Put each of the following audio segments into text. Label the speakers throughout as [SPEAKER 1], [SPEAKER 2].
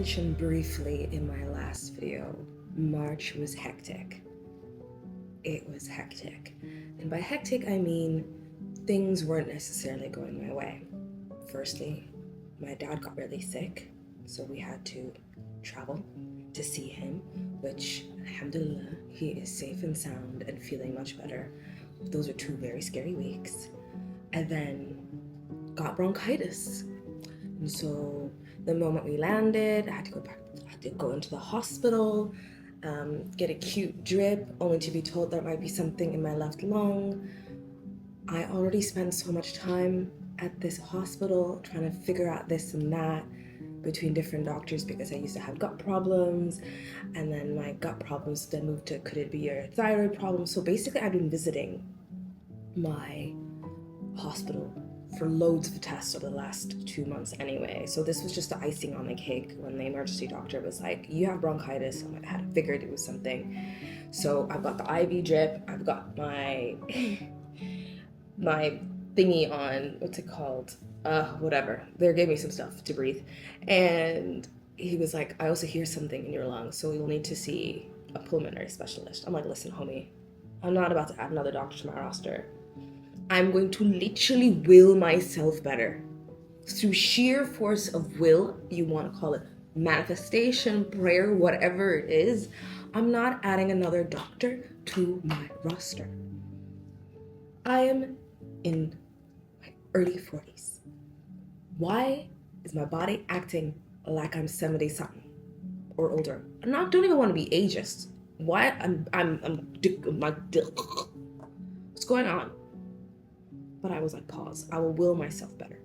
[SPEAKER 1] mentioned briefly in my last video, March was hectic. It was hectic. And by hectic, I mean things weren't necessarily going my way. Firstly, my dad got really sick, so we had to travel to see him, which, alhamdulillah, he is safe and sound and feeling much better. Those are 2 very scary weeks. And then got bronchitis. And so the moment we landed, I had to go into the hospital, get a cute drip, only to be told there might be something in my left lung. I already spent so much time at this hospital trying to figure out this and that between different doctors because I used to have gut problems, and then my gut problems then moved to could it be a thyroid problem. So basically I've been visiting my hospital for loads of tests over the last 2 months anyway. So this was just the icing on the cake when the emergency doctor was like, you have bronchitis. I'm like, I had figured it was something. So I've got the IV drip, I've got my my thingy on, what's it called? Whatever. They gave me some stuff to breathe. And he was like, I also hear something in your lungs, so you'll need to see a pulmonary specialist. I'm like, listen, homie, I'm not about to add another doctor to my roster. I'm going to literally will myself better. Through sheer force of will, you want to call it manifestation, prayer, whatever it is, I'm not adding another doctor to my roster. I am in my early 40s. Why is my body acting like I'm 70 something or older? Don't even want to be ageist. Why what's going on? But I was like, pause. I will will myself better,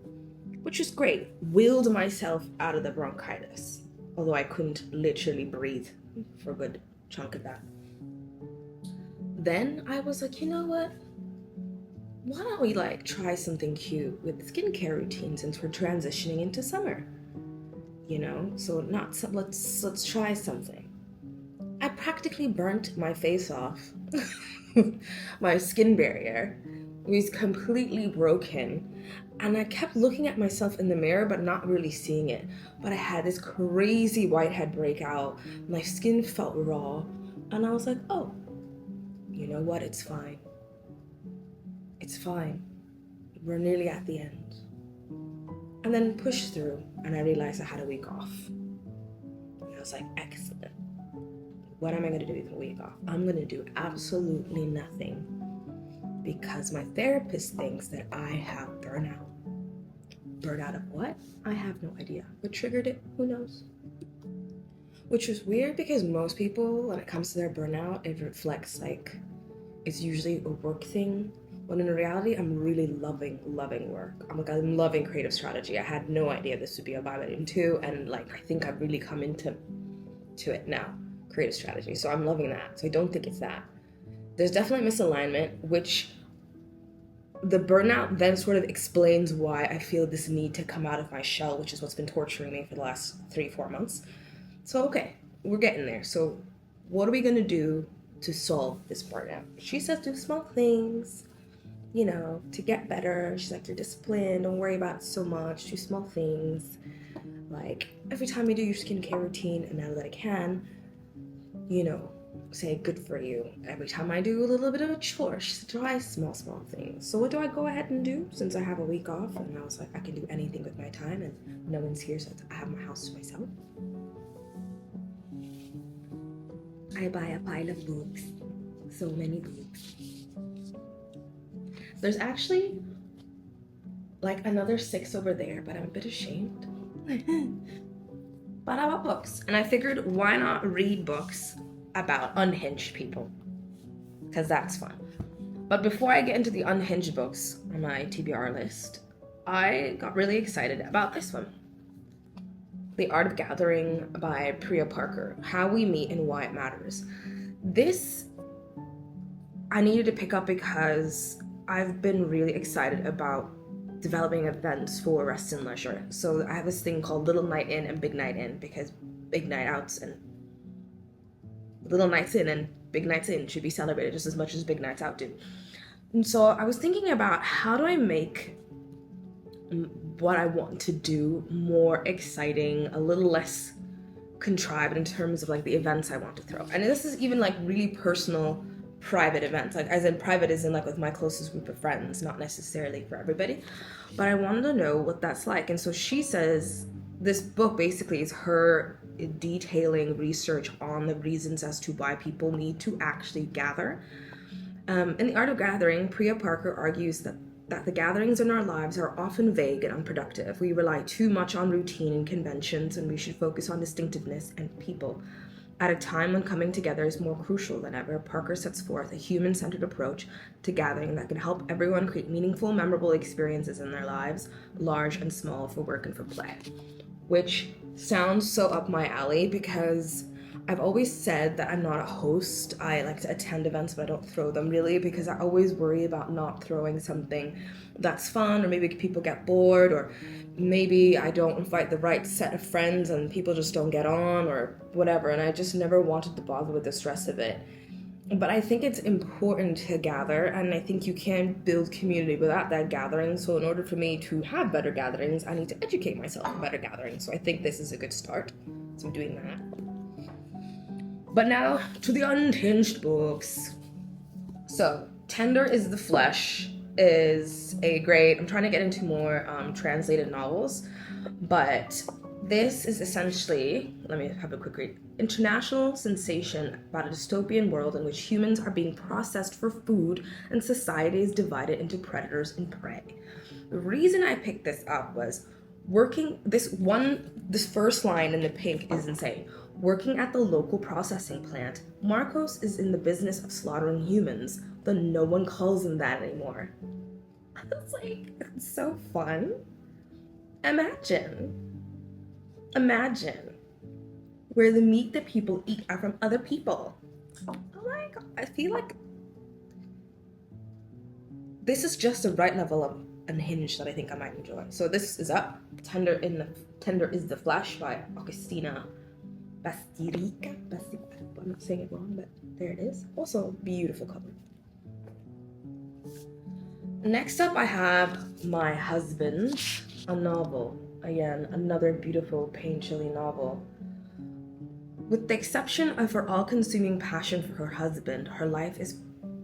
[SPEAKER 1] which is great. Willed myself out of the bronchitis, although I couldn't literally breathe for a good chunk of that. Then I was like, you know what? Why don't we try something cute with skincare routine since we're transitioning into summer? So let's try something. I practically burnt my face off. My skin barrier was completely broken, and I kept looking at myself in the mirror but not really seeing it. But I had this crazy whitehead breakout. My skin felt raw, and I was like, oh, you know what? It's fine. It's fine. We're nearly at the end. And then pushed through, and I realized I had a week off. And I was like, excellent. What am I going to do with a week off? I'm going to do absolutely nothing because my therapist thinks that I have burnout. Burnout of what? I have no idea. What triggered it? Who knows? Which was weird because most people, when it comes to their burnout, it reflects it's usually a work thing. When in reality, I'm really loving work. I'm loving creative strategy. I had no idea this would be a vibe into, and I think I've really come into it now, creative strategy. So I'm loving that. So I don't think it's that. There's definitely misalignment, which the burnout then sort of explains why I feel this need to come out of my shell, which is what's been torturing me for the last 3-4 months. So okay, we're getting there. So what are we gonna do to solve this burnout? She says do small things, to get better. She's like, you're disciplined, don't worry about it so much, do small things. Every time you do your skincare routine, and now that I can, say good for you. Every time I do a little bit of a chore, she said try small things. So what do I go ahead and do since I have a week off? And I was like, I can do anything with my time, and no one's here, so I have my house to myself. I buy a pile of books. So many books. There's actually another 6 over there, but I'm a bit ashamed. But I bought books, and I figured why not read books about unhinged people, because that's fun. But before I get into the unhinged books on my TBR list, I got really excited about this one. The Art of Gathering by Priya Parker, How We Meet and Why It Matters. This I needed to pick up because I've been really excited about developing events for rest and leisure. So I have this thing called Little Night In and Big Night In, because big night outs and little nights in and big nights in should be celebrated just as much as big nights out do. And so I was thinking about how do I make what I want to do more exciting, a little less contrived in terms of like the events I want to throw. And this is even like really personal, private events. Like as in private as in like with my closest group of friends, not necessarily for everybody. But I wanted to know what that's like. And so she says this book basically is her detailing research on the reasons as to why people need to actually gather. In The Art of Gathering, Priya Parker argues that the gatherings in our lives are often vague and unproductive. We rely too much on routine and conventions, and we should focus on distinctiveness and people. At a time when coming together is more crucial than ever, Parker sets forth a human-centered approach to gathering that can help everyone create meaningful, memorable experiences in their lives, large and small, for work and for play. Which sounds so up my alley because I've always said that I'm not a host. I like to attend events, but I don't throw them really because I always worry about not throwing something that's fun, or maybe people get bored, or maybe I don't invite the right set of friends and people just don't get on or whatever, and I just never wanted to bother with the stress of it. But I think it's important to gather, and I think you can build community without that gathering. So in order for me to have better gatherings, I need to educate myself on better gatherings. So I think this is a good start. So I'm doing that. But now to the unhinged books. So Tender is the Flesh is a great, I'm trying to get into more translated novels, but this is essentially, let me have a quick read. International sensation about a dystopian world in which humans are being processed for food and society is divided into predators and prey. The reason I picked this up was this first line in the pink is insane. Working at the local processing plant, Marcos is in the business of slaughtering humans, though no one calls him that anymore. I was like, it's so fun. Imagine where the meat that people eat are from other people. Oh my god, I feel like this is just the right level of unhinged that I think I might enjoy. So this is up. Tender is the Flesh by Augustina Bastirica. I'm not saying it wrong, but there it is. Also, beautiful cover. Next up, I have My Husband, a novel. Again, another beautiful, pain-chilling novel. With the exception of her all-consuming passion for her husband, her life is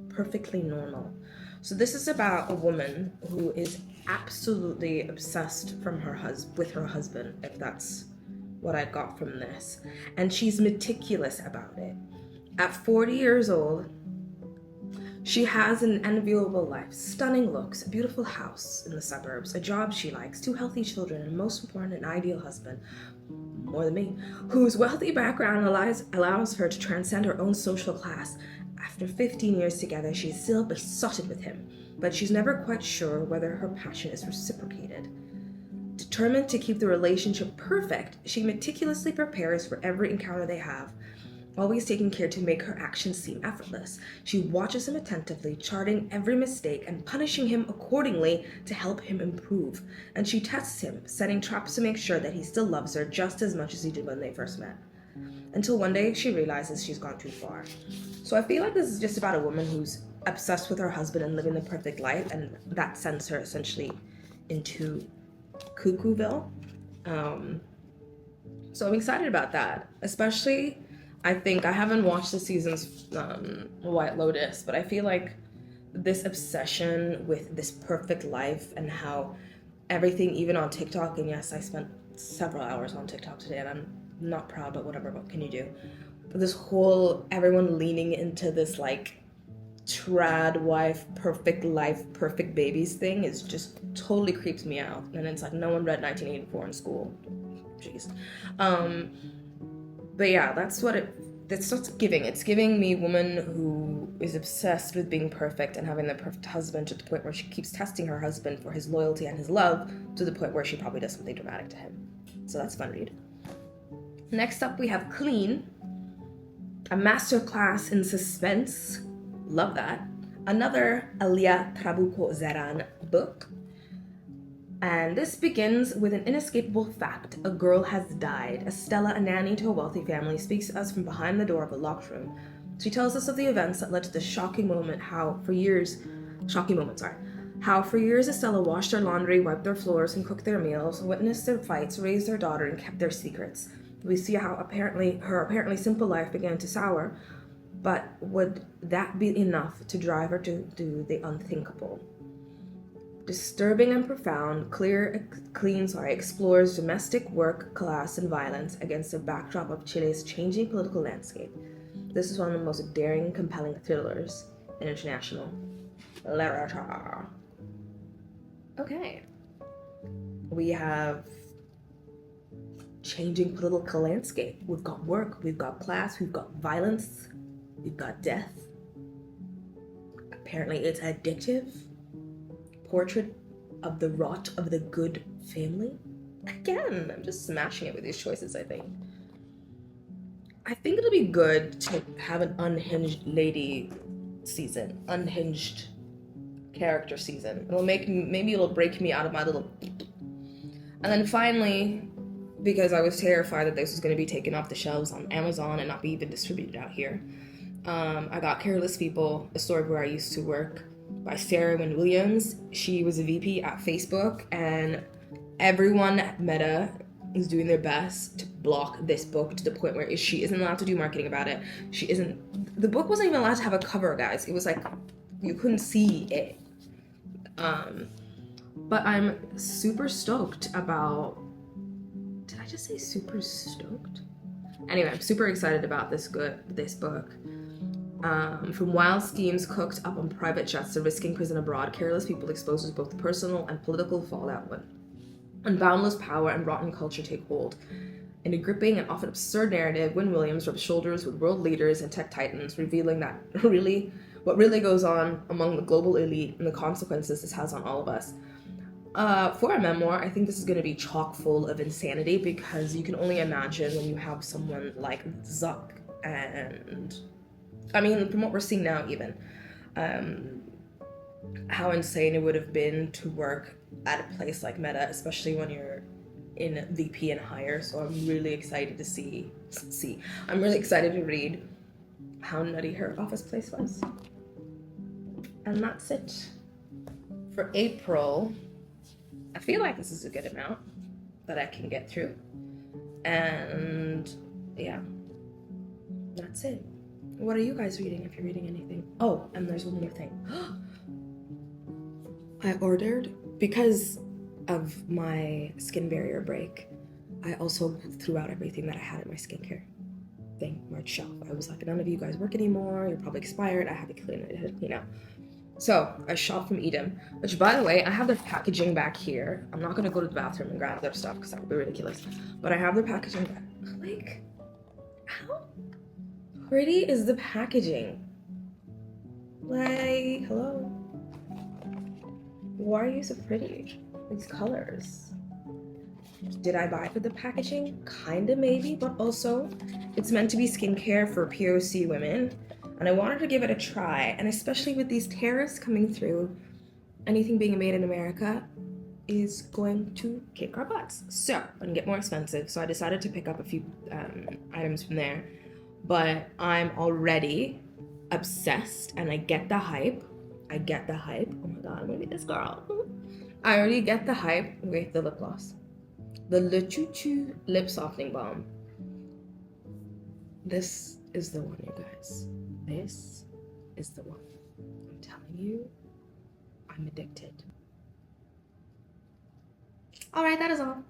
[SPEAKER 1] perfectly normal. So this is about a woman who is absolutely obsessed with her husband, if that's what I got from this. And she's meticulous about it. At 40 years old, she has an enviable life, stunning looks, a beautiful house in the suburbs, a job she likes, 2 healthy children, and most important, an ideal husband, more than me, whose wealthy background allows her to transcend her own social class. After 15 years together, she is still besotted with him, but she's never quite sure whether her passion is reciprocated. Determined to keep the relationship perfect, she meticulously prepares for every encounter they have, always taking care to make her actions seem effortless. She watches him attentively, charting every mistake and punishing him accordingly to help him improve. And she tests him, setting traps to make sure that he still loves her just as much as he did when they first met. Until one day she realizes she's gone too far. So I feel like this is just about a woman who's obsessed with her husband and living the perfect life, and that sends her essentially into Cuckooville. So I'm excited about that, especially I think I haven't watched the season's White Lotus, but I feel like this obsession with this perfect life and how everything, even on TikTok, and yes, I spent several hours on TikTok today, and I'm not proud, but whatever, what can you do? But this whole everyone leaning into this like trad wife, perfect life, perfect babies thing is just totally creeps me out. And it's like no one read 1984 in school. Jeez. But yeah, that's what it's giving. It's giving me a woman who is obsessed with being perfect and having the perfect husband to the point where she keeps testing her husband for his loyalty and his love to the point where she probably does something dramatic to him. So that's a fun read. Next up, we have Clean, a masterclass in suspense. Love that. Another Alia Trabuco Zeran book. And this begins with an inescapable fact. A girl has died. Estella, a nanny to a wealthy family, speaks to us from behind the door of a locked room. She tells us of the events that led to this shocking moment, how for years Estella washed their laundry, wiped their floors, and cooked their meals, witnessed their fights, raised their daughter, and kept their secrets. We see how her apparently simple life began to sour, but would that be enough to drive her to do the unthinkable? Disturbing and profound, explores domestic work, class, and violence against the backdrop of Chile's changing political landscape. This is one of the most daring, compelling thrillers in international literature. Okay. We have changing political landscape. We've got work, we've got class, we've got violence, we've got death. Apparently it's addictive. Portrait of the rot of the good family. Again, I'm just smashing it with these choices, I think. I think it'll be good to have an unhinged lady season, unhinged character season. Maybe it'll break me out of my little... And then finally, because I was terrified that this was going to be taken off the shelves on Amazon and not be even distributed out here, I got Careless People, a store where I used to work, by Sarah Wynne Williams. She was a VP at Facebook, and everyone at Meta is doing their best to block this book to the point where she isn't allowed to do marketing about it. The book wasn't even allowed to have a cover, guys. It was like, you couldn't see it. But I'm super stoked about, did I just say super stoked? Anyway, I'm super excited about this book. From wild schemes cooked up on private jets to risking prison abroad, Careless People exposes both personal and political fallout when boundless power and rotten culture take hold. In a gripping and often absurd narrative, Wynne Williams rubs shoulders with world leaders and tech titans, revealing what really goes on among the global elite and the consequences this has on all of us. For a memoir, I think this is going to be chock full of insanity, because you can only imagine when you have someone like Zuck and... I mean, from what we're seeing now even, how insane it would have been to work at a place like Meta, especially when you're in VP and higher. So I'm really excited to I'm really excited to read how nutty her office place was. And that's it. For April, I feel like this is a good amount that I can get through. And yeah, that's it. What are you guys reading, if you're reading anything? Oh, and there's one more thing. I ordered, because of my skin barrier break, I also threw out everything that I had in my skincare thing, my shelf. I was like, none of you guys work anymore, you're probably expired, I have to clean it out. So I shopped from Edom, which, by the way, I have their packaging back here. I'm not gonna go to the bathroom and grab their stuff because that would be ridiculous, but I have their packaging back. Like, how pretty is the packaging? Like, hello? Why are you so pretty? These colors. Did I buy it for the packaging? Kinda, maybe, but also it's meant to be skincare for POC women, and I wanted to give it a try, and especially with these tariffs coming through, anything being made in America is going to kick our butts. So, and get more expensive, so I decided to pick up a few items from there. But I'm already obsessed, and I get the hype. Oh my god, I'm gonna be this girl. I already get the hype with the lip gloss. The Le Choo Choo Lip Softening Balm. This is the one, you guys. This is the one. I'm telling you, I'm addicted. Alright, that is all.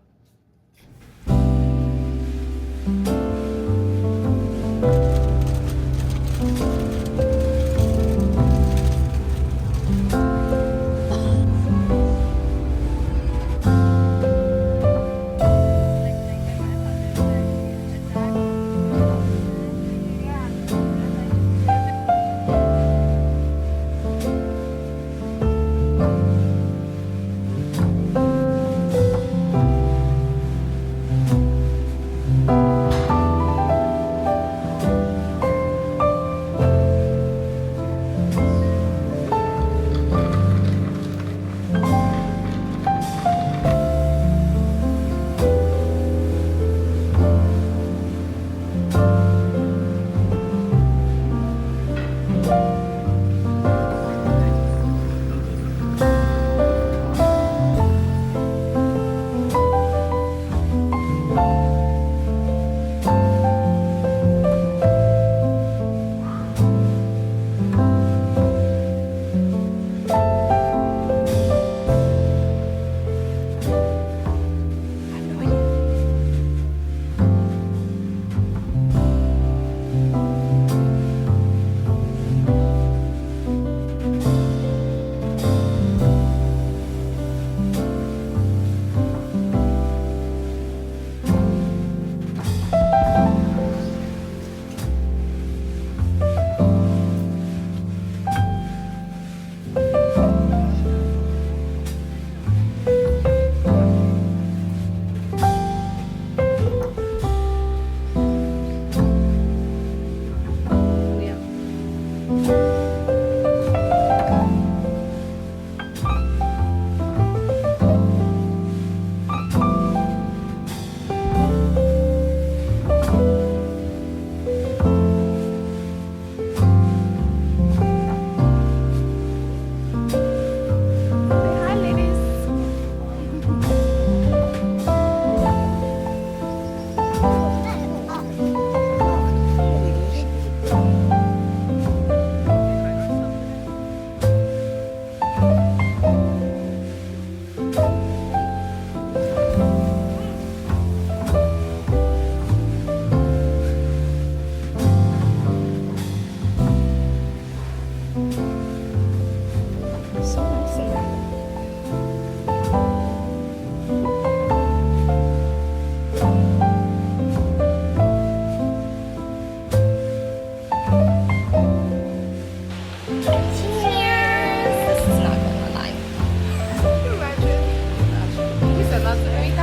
[SPEAKER 1] So nice in there.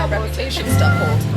[SPEAKER 2] Reputation stuff hold.